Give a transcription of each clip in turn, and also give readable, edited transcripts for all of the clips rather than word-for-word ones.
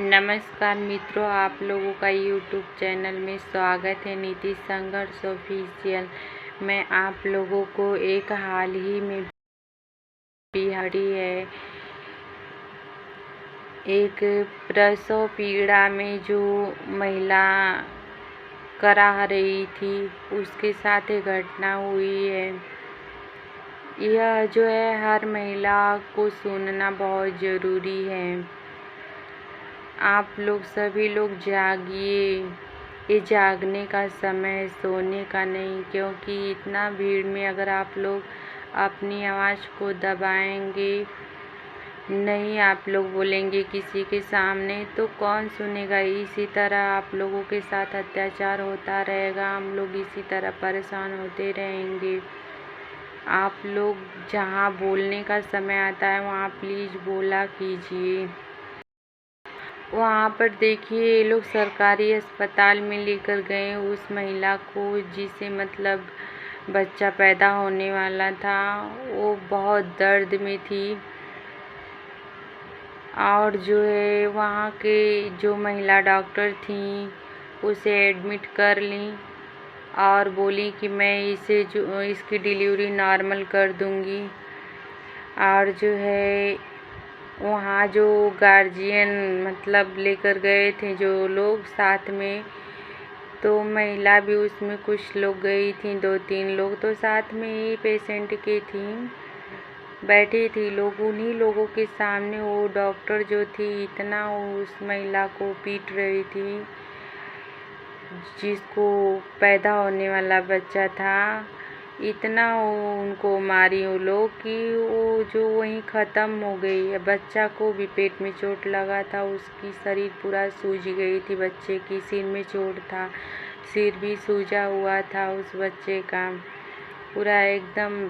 नमस्कार मित्रों, आप लोगों का यूट्यूब चैनल में स्वागत है। नीति संघर्ष ऑफिशियल में आप लोगों को एक हाल ही में बिहारी है एक प्रसव पीड़ा में जो महिला करा रही थी उसके साथ एक घटना हुई है। यह जो है हर महिला को सुनना बहुत ज़रूरी है। आप लोग सभी लोग जागिए, ये जागने का समय, सोने का नहीं। क्योंकि इतना भीड़ में अगर आप लोग अपनी आवाज़ को दबाएंगे नहीं, आप लोग बोलेंगे किसी के सामने, तो कौन सुनेगा। इसी तरह आप लोगों के साथ अत्याचार होता रहेगा, हम लोग इसी तरह परेशान होते रहेंगे। आप लोग जहाँ बोलने का समय आता है वहाँ प्लीज़ बोला कीजिए। वहाँ पर देखिए, ये लोग सरकारी अस्पताल में लेकर गए उस महिला को जिसे मतलब बच्चा पैदा होने वाला था। वो बहुत दर्द में थी और जो है वहाँ के जो महिला डॉक्टर थी उसे एडमिट कर ली और बोली कि मैं इसे जो इसकी डिलीवरी नॉर्मल कर दूँगी। और जो है वहाँ जो गार्जियन मतलब लेकर गए थे जो लोग साथ में, तो महिला भी उसमें कुछ लोग गई थी, 2-3 लोग तो साथ में ही पेशेंट के थी, बैठी थी लोग। उन्हीं लोगों के सामने वो डॉक्टर जो थी इतना उस महिला को पीट रही थी जिसको पैदा होने वाला बच्चा था। इतना उनको मारी वो लोग कि वो जो वहीं ख़त्म हो गई। बच्चा को भी पेट में चोट लगा था, उसकी शरीर पूरा सूज गई थी। बच्चे की सिर में चोट था, सिर भी सूजा हुआ था उस बच्चे का पूरा एकदम।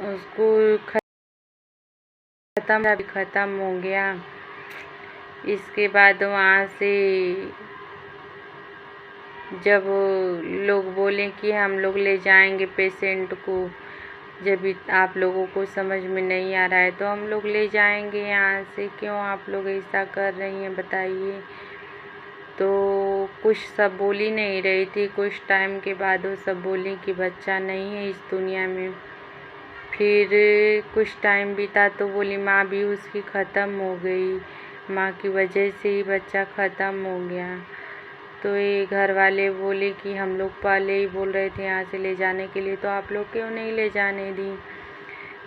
उसको ख़त्म हो गया। इसके बाद वहाँ से जब लोग बोले कि हम लोग ले जाएंगे पेशेंट को, जब आप लोगों को समझ में नहीं आ रहा है तो हम लोग ले जाएंगे यहाँ से, क्यों आप लोग ऐसा कर रही हैं बताइए। तो कुछ सब बोल ही नहीं रही थी। कुछ टाइम के बाद वो सब बोली कि बच्चा नहीं है इस दुनिया में। फिर कुछ टाइम बीता तो बोली माँ भी उसकी ख़त्म हो गई, माँ की वजह से ही बच्चा ख़त्म हो गया। तो ये घर वाले बोले कि हम लोग पहले ही बोल रहे थे यहाँ से ले जाने के लिए, तो आप लोग क्यों नहीं ले जाने दी।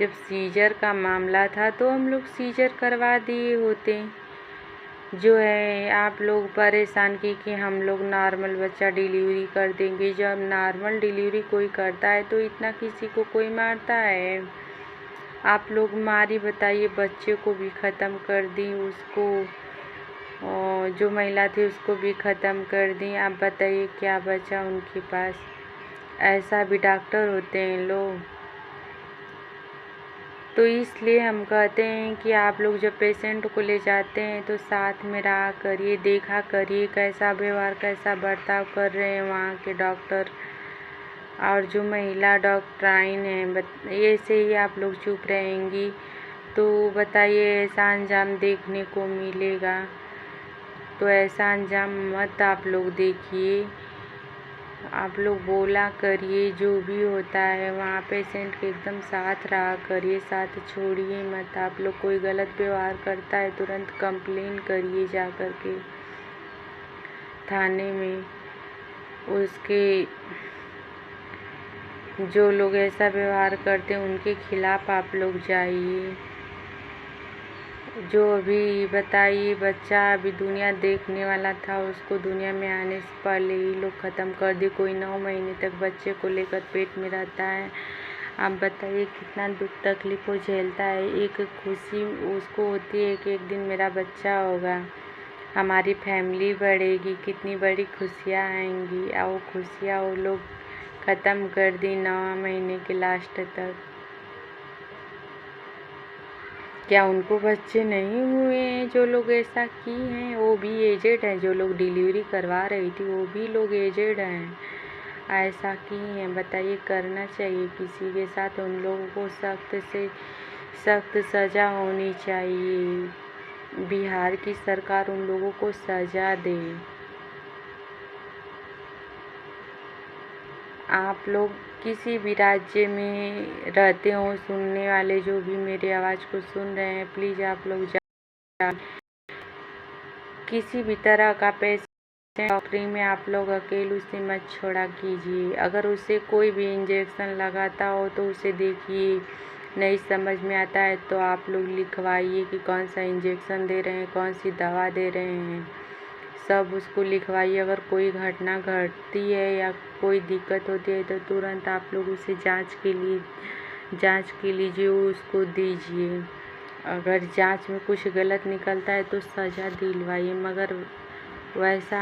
जब सीजर का मामला था तो हम लोग सीजर करवा दिए होते। जो है आप लोग परेशान की कि हम लोग नॉर्मल बच्चा डिलीवरी कर देंगे। जब नॉर्मल डिलीवरी कोई करता है तो इतना किसी को कोई मारता है। आप लोग मारी बताइए, बच्चे को भी ख़त्म कर दी, उसको जो महिला थी उसको भी ख़त्म कर दी। आप बताइए क्या बचा उनके पास। ऐसा भी डॉक्टर होते हैं लोग। तो इसलिए हम कहते हैं कि आप लोग जब पेशेंट को ले जाते हैं तो साथ में रहा करिए, देखा करिए कैसा व्यवहार कैसा बर्ताव कर रहे हैं वहाँ के डॉक्टर और जो महिला डॉक्टराइन है। ऐसे ही आप लोग चुप रहेंगी तो बताइए ऐसा अंजाम देखने को मिलेगा। तो ऐसा अंजाम मत आप लोग देखिए। आप लोग बोला करिए, जो भी होता है वहाँ पेशेंट के एकदम साथ रहा करिए, साथ छोड़िए मत। आप लोग कोई गलत व्यवहार करता है तुरंत कंप्लेन करिए जा कर के थाने में। उसके जो लोग ऐसा व्यवहार करते हैं उनके खिलाफ़ आप लोग जाइए। जो अभी बताइए बच्चा अभी दुनिया देखने वाला था, उसको दुनिया में आने से पहले ही लोग ख़त्म कर दिए। कोई 9 महीने तक बच्चे को लेकर पेट में रहता है। आप बताइए कितना दुख तकलीफ़ वो झेलता है। एक खुशी उसको होती है कि एक दिन मेरा बच्चा होगा, हमारी फैमिली बढ़ेगी, कितनी बड़ी खुशियाँ आएंगी। और वो खुशियाँ वो लोग ख़त्म कर दी 9 महीने के लास्ट तक। क्या उनको बच्चे नहीं हुए हैं जो लोग ऐसा की हैं? वो भी एजेड हैं, जो लोग डिलीवरी करवा रही थी वो भी लोग एजेड हैं, ऐसा की हैं। बताइए करना चाहिए किसी के साथ, उन लोगों को सख्त से सख्त सज़ा होनी चाहिए। बिहार की सरकार उन लोगों को सज़ा दे। आप लोग किसी भी राज्य में रहते हो, सुनने वाले जो भी मेरी आवाज़ को सुन रहे हैं, प्लीज़ आप लोग किसी भी तरह का पेशेंट डॉक्टरी में आप लोग अकेले उसे मत छोड़ा कीजिए। अगर उसे कोई भी इंजेक्शन लगाता हो तो उसे देखिए, नहीं समझ में आता है तो आप लोग लिखवाइए कि कौन सा इंजेक्शन दे रहे हैं, कौन सी दवा दे रहे हैं, सब उसको लिखवाइए। अगर कोई घटना घटती है या कोई दिक्कत होती है तो तुरंत आप लोग उसे जांच के लीजिए, उसको दीजिए। अगर जांच में कुछ गलत निकलता है तो सज़ा दिलवाइए, मगर वैसा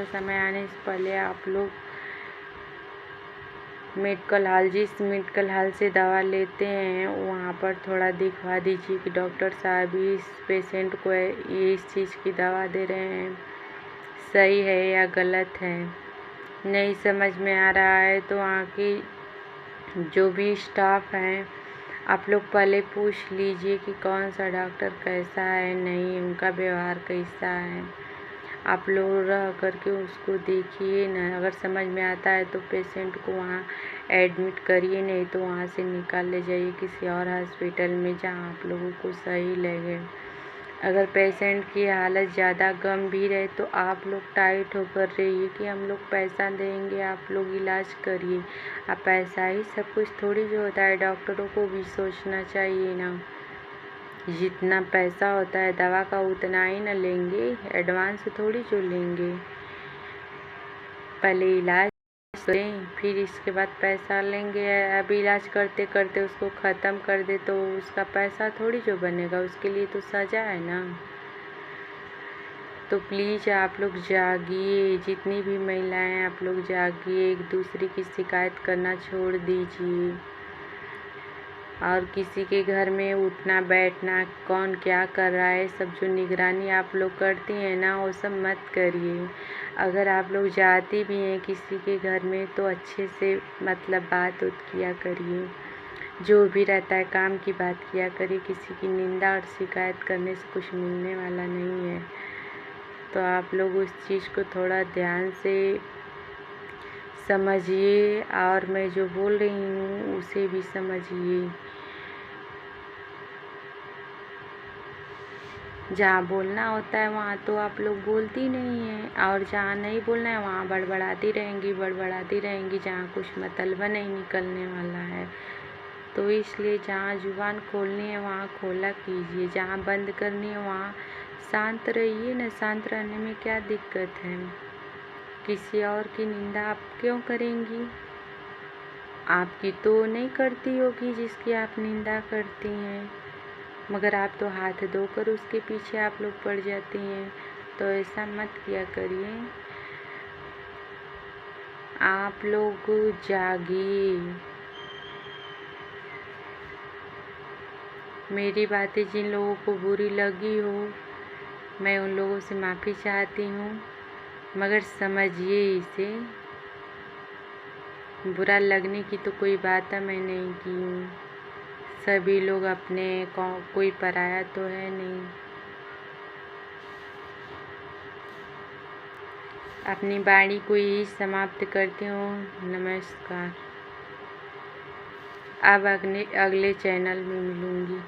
समय आने से पहले आप लोग जिस मेडिकल हॉल से दवा लेते हैं वहाँ पर थोड़ा दिखवा दीजिए कि डॉक्टर साहब इस पेशेंट को इस चीज़ की दवा दे रहे हैं, सही है या गलत है। नहीं समझ में आ रहा है तो वहाँ की जो भी स्टाफ हैं आप लोग पहले पूछ लीजिए कि कौन सा डॉक्टर कैसा है, नहीं उनका व्यवहार कैसा है। आप लोग रह करके उसको देखिए ना। अगर समझ में आता है तो पेशेंट को वहाँ एडमिट करिए, नहीं तो वहाँ से निकाल ले जाइए किसी और हॉस्पिटल में जहाँ आप लोगों को सही लगे। अगर पेशेंट की हालत ज़्यादा गंभीर है तो आप लोग टाइट होकर रहिए कि हम लोग पैसा देंगे, आप लोग इलाज करिए। अब पैसा ही सब कुछ थोड़ी जो होता है, डॉक्टरों को भी सोचना चाहिए ना। जितना पैसा होता है दवा का उतना ही ना लेंगे, एडवांस थोड़ी जो लेंगे। पहले इलाज करें फिर इसके बाद पैसा लेंगे। अब इलाज करते करते उसको ख़त्म कर दे तो उसका पैसा थोड़ी जो बनेगा, उसके लिए तो सज़ा है ना। तो प्लीज़ आप लोग जागिए, जितनी भी महिलाएं हैं आप लोग जागिए, एक दूसरे की शिकायत करना छोड़ दीजिए। और किसी के घर में उठना बैठना, कौन क्या कर रहा है, सब जो निगरानी आप लोग करती हैं ना, वो सब मत करिए। अगर आप लोग जाती भी हैं किसी के घर में तो अच्छे से मतलब बात किया करिए। जो भी रहता है काम की बात किया करिए। किसी की निंदा और शिकायत करने से कुछ मिलने वाला नहीं है। तो आप लोग उस चीज़ को थोड़ा ध्यान से समझिए और मैं जो बोल रही हूँ उसे भी समझिए। जहाँ बोलना होता है वहाँ तो आप लोग बोलती नहीं हैं, और जहाँ नहीं बोलना है वहाँ बड़बड़ाती रहेंगी, जहाँ कुछ मतलब नहीं निकलने वाला है। तो इसलिए जहाँ जुबान खोलनी है वहाँ खोला कीजिए, जहाँ बंद करनी है वहाँ शांत रहिए ना। शांत रहने में क्या दिक्कत है? किसी और की निंदा आप क्यों करेंगी? आपकी तो नहीं करती होगी जिसकी आप निंदा करती हैं, मगर आप तो हाथ धोकर उसके पीछे आप लोग पड़ जाती हैं। तो ऐसा मत किया करिए। आप लोग जागिए। मेरी बातें जिन लोगों को बुरी लगी हो मैं उन लोगों से माफ़ी चाहती हूँ, मगर समझिए इसे। बुरा लगने की तो कोई बात मैं नहीं की हूँ। सभी लोग अपने, कोई पराया तो है नहीं। अपनी वाणी को यही समाप्त करती हूँ। नमस्कार। अब अगले चैनल में मिलूँगी।